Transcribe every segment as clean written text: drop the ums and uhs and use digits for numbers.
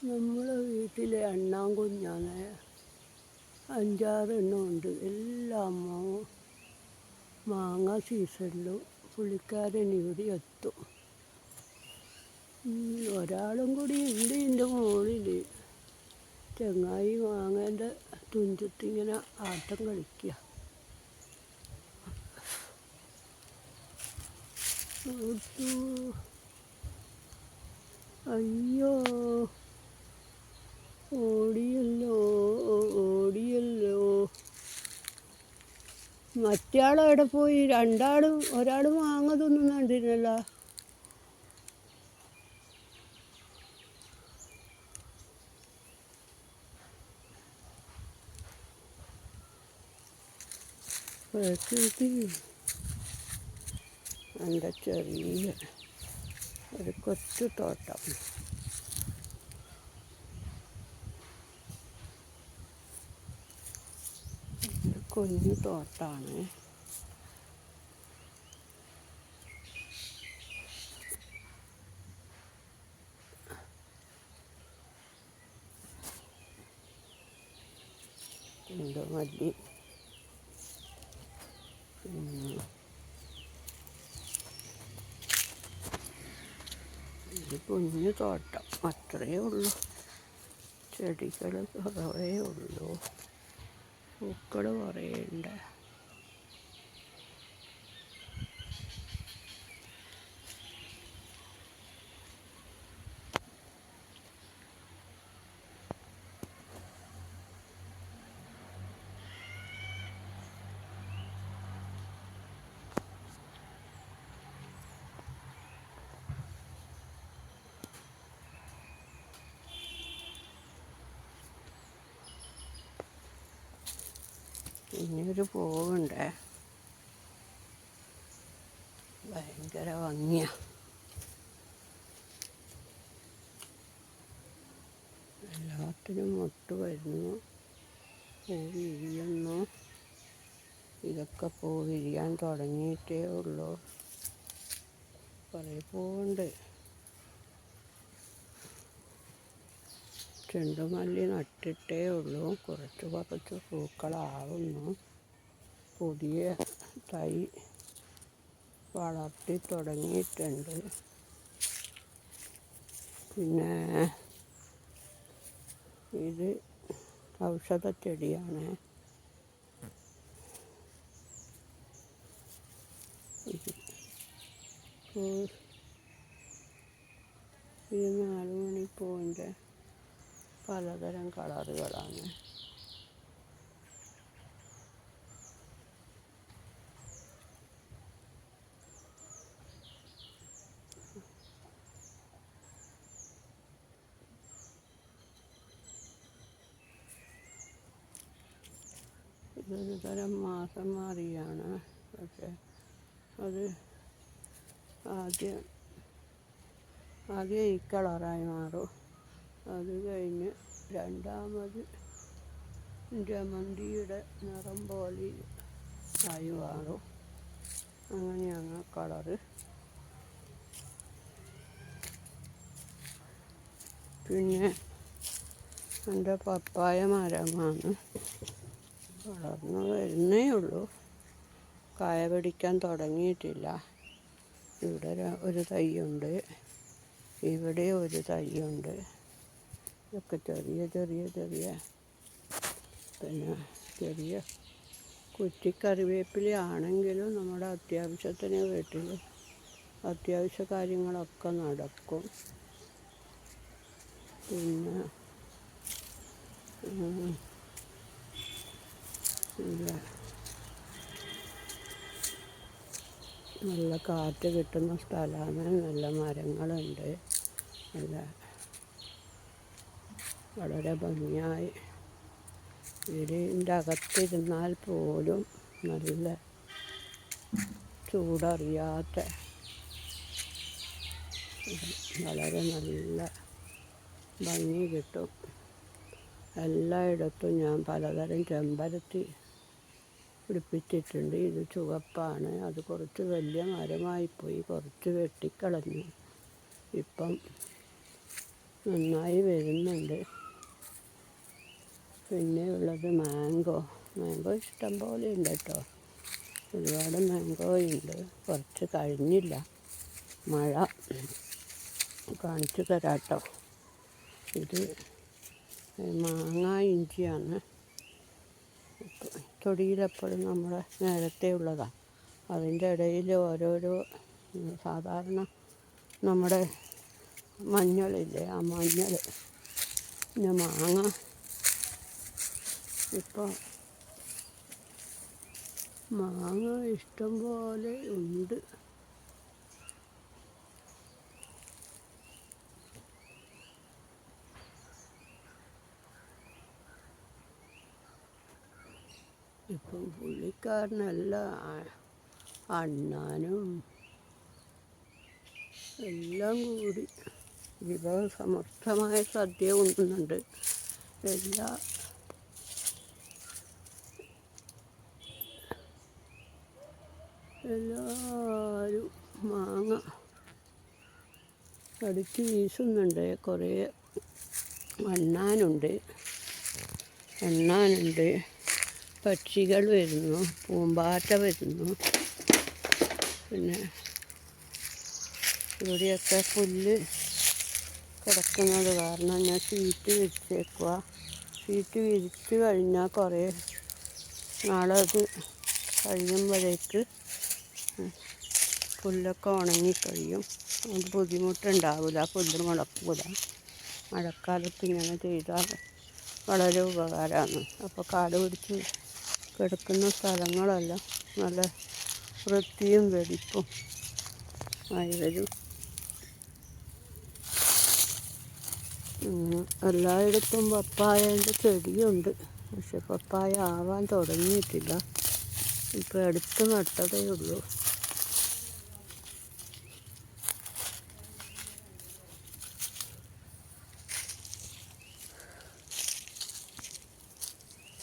നമ്മളെ വീട്ടിലെ അണ്ണാൻകുഞ്ഞാണ്. 5-6 എണ്ണമുണ്ട്. എല്ലാ മാങ്ങ സീസണിലും പുള്ളിക്കാരൻ ഇവിടെ എത്തും. ഒരാളും കൂടി ഉണ്ട് എൻ്റെ മുകളിൽ. ചങ്ങായി മാങ്ങേൻ്റെ തുഞ്ചത്തിങ്ങനെ ആട്ടം കളിക്കുക. അയ്യോ, ഓടിയല്ലോ. മറ്റയാളെവിടെ പോയി? ഒരാൾ മാങ്ങ തിന്നുന്നുണ്ടിരുന്നല്ലോ. പ്രകൃതി എൻ്റെ ചെറിയ ഒരു കൊച്ചു തോട്ടം. കുഞ്ഞു തോട്ടാണ്. മല്ലി, കുഞ്ഞു തോട്ടം അത്രയേ ഉള്ളൂ. ചെടികൾ കുറവേ ഉള്ളൂ, പൂക്കൾ കുറേയുണ്ട്. ഇനിയൊരു പൂവുണ്ട്, ഭയങ്കര ഭംഗിയാണ്. എല്ലാത്തിനും മൊട്ട് വരുന്നു, പൂ വിരിയുന്നു. ഇതൊക്കെ പൂ വിരിയാൻ തുടങ്ങിയിട്ടേ ഉള്ളൂ. കുറേ പൂവുണ്ട്. ചെണ്ടുമല്ലി നട്ടിട്ടേ ഉള്ളൂ. കുറച്ച് പൂക്കളാവുന്നു. പുതിയ തൈ വളർത്തി തുടങ്ങിയിട്ടുണ്ട്. പിന്നെ ഇത് ഔഷധ ചെടിയാണ്. ഇത് 4 മണിപ്പൂവിൻ്റെ പലതരം കളറുകളാണ്. ഇതൊരു തരം മാസം മാറിയാണ്. പക്ഷേ അത് ആദ്യം ഈ കളറായി മാറും. അത് കഴിഞ്ഞ് രണ്ടാമത് ജമന്തിയുടെ നിറം പോലെ ആയി മാറും. അങ്ങനെയാണ് കളറ്. പിന്നെ എൻ്റെ പപ്പായ മരമാണ്. വളർന്നു വരുന്നേ ഉള്ളൂ, കായ പിടിക്കാൻ തുടങ്ങിയിട്ടില്ല. ഇവിടെ ഒരു തൈയുണ്ട്, ഇവിടെ ഒരു തൈയുണ്ട്. ഇതൊക്കെ ചെറിയ പിന്നെ ചെറിയ കുറ്റിക്കറിവേപ്പിലയാണെങ്കിലും നമ്മുടെ അത്യാവശ്യത്തിന് വീട്ടിൽ അത്യാവശ്യ കാര്യങ്ങളൊക്കെ നടക്കും. പിന്നെ നല്ല കാറ്റ് കിട്ടുന്ന സ്ഥലമാണ്. നല്ല മരങ്ങളുണ്ട്. വളരെ ഭംഗിയായി വീടിൻ്റെ അകത്തിരുന്നാൽ പോലും നല്ല ചൂടറിയാത്ത വളരെ നല്ല ഭംഗി കിട്ടും. എല്ലായിടത്തും ഞാൻ പലതരം ചെമ്പരത്തി പിടിപ്പിച്ചിട്ടുണ്ട്. ഇത് ചുവപ്പാണ്. അത് കുറച്ച് വലിയ മരമായിപ്പോയി, കുറച്ച് വെട്ടിക്കളഞ്ഞു. ഇപ്പം നന്നായി വരുന്നുണ്ട്. പിന്നെ ഉള്ളത് മാംഗോ ഇഷ്ടം പോലെ ഉണ്ട് കേട്ടോ. ഒരുപാട് മാംഗോ ഉണ്ട്. കുറച്ച് കഴിഞ്ഞില്ല. മഴ കാണിച്ചു തരാം കേട്ടോ. ഇത് മാങ്ങ ഇഞ്ചിയാണ്. തൊടിയിലെപ്പോഴും നമ്മുടെ നേരത്തെ ഉള്ളതാണ്. അതിൻ്റെ ഇടയിൽ ഓരോരോ സാധാരണ നമ്മുടെ മഞ്ഞളില്ലേ, ആ മഞ്ഞൾ പിന്നെ മാങ്ങ ഇപ്പോൾ മാങ്ങ ഇഷ്ടം പോലെ ഉണ്ട്. ഇപ്പം പുള്ളിക്കാരനെല്ലാം അണ്ണാനും എല്ലാം കൂടി വിഭവസമൃദ്ധമായ സദ്യ ഉണ്ണുന്നുണ്ട്. എല്ലാവരും മാങ്ങ കടിച്ച് വീശുന്നുണ്ട്. കുറേ അണ്ണാനുണ്ട്, പക്ഷികൾ വരുന്നു, പൂമ്പാറ്റ വരുന്നു. പിന്നെ ഇവിടെയൊക്കെ പുല്ല് കിടക്കുന്നത് കാരണം ഞാൻ ഷീറ്റ് വിരിച്ചേക്കുക. ഷീറ്റ് വിരിച്ച് കഴിഞ്ഞാൽ കുറേ നാളത് കഴിയുമ്പോഴേക്ക് പുല്ലൊക്കെ ഉണങ്ങിക്കഴിയും. അത് ബുദ്ധിമുട്ടുണ്ടാവില്ല, പുല്ല് മുളക്കൂല. മഴക്കാലത്ത് ഇങ്ങനെ ചെയ്താൽ വളരെ ഉപകാരമാണ്. അപ്പോൾ കാട് പിടിച്ച് കിടക്കുന്ന സ്ഥലങ്ങളെല്ലാം നല്ല വൃത്തിയും വെടിപ്പും ആയി വരും. എല്ലായിടത്തും പപ്പായൻ്റെ ചെടിയുണ്ട്. പക്ഷെ പപ്പായ ആവാൻ തുടങ്ങിയിട്ടില്ല. ഇപ്പോൾ അടുത്ത് നട്ടതേ ഉള്ളൂ.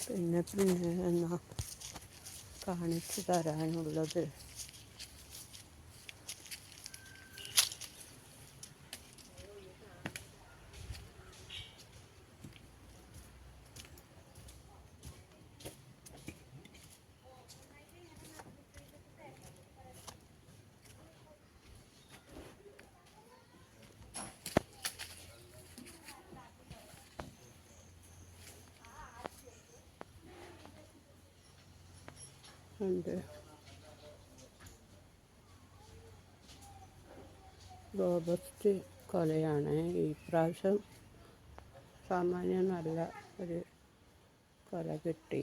പിന്നെ എന്നാ കാണിച്ചു തരാനുള്ളത്, ഉണ്ട് റോബസ്റ്റ് കൊലയാണ്. ഈ പ്രാവശ്യം സാമാന്യം നല്ല ഒരു കൊല കിട്ടി.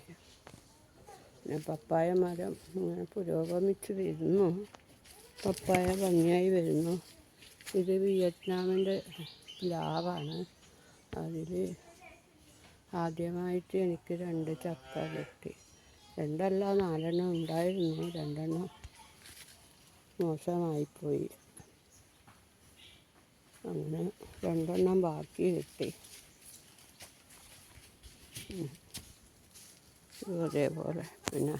പിന്നെ പപ്പായ മരം ഇങ്ങനെ പുരോഗമിച്ച് വരുന്നു. പപ്പായ ഭംഗിയായി വരുന്നു. ഇത് വിയറ്റ്നാമിൻ്റെ പ്ലാവാണ്. അതിൽ ആദ്യമായിട്ട് എനിക്ക് 2 ചക്ക കിട്ടി. 2 അല്ല 4 ഉണ്ടായിരുന്നു. 2 മോശമായിപ്പോയി. അങ്ങനെ 2 ബാക്കി കിട്ടി. അതേപോലെ പിന്നെ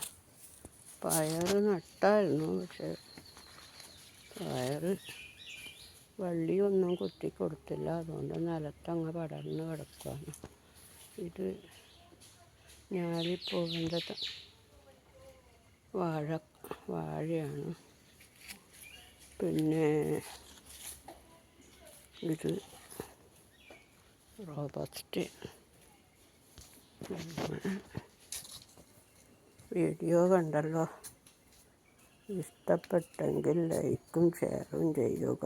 പയർ നട്ടായിരുന്നു. പക്ഷെ പയർ വള്ളിയൊന്നും കുത്തി കൊടുത്തില്ല. അതുകൊണ്ട് നിലത്തങ്ങ് പടർന്ന് കിടക്കുകയാണ്. ഇത് ഞാലിപ്പൂവിൻ്റെ വാഴയാണ്. പിന്നെ ഇത് റോബസ്റ്റ്. വീഡിയോ കണ്ടല്ലോ, ഇഷ്ടപ്പെട്ടെങ്കിൽ ലൈക്കും ഷെയറും ചെയ്യുക.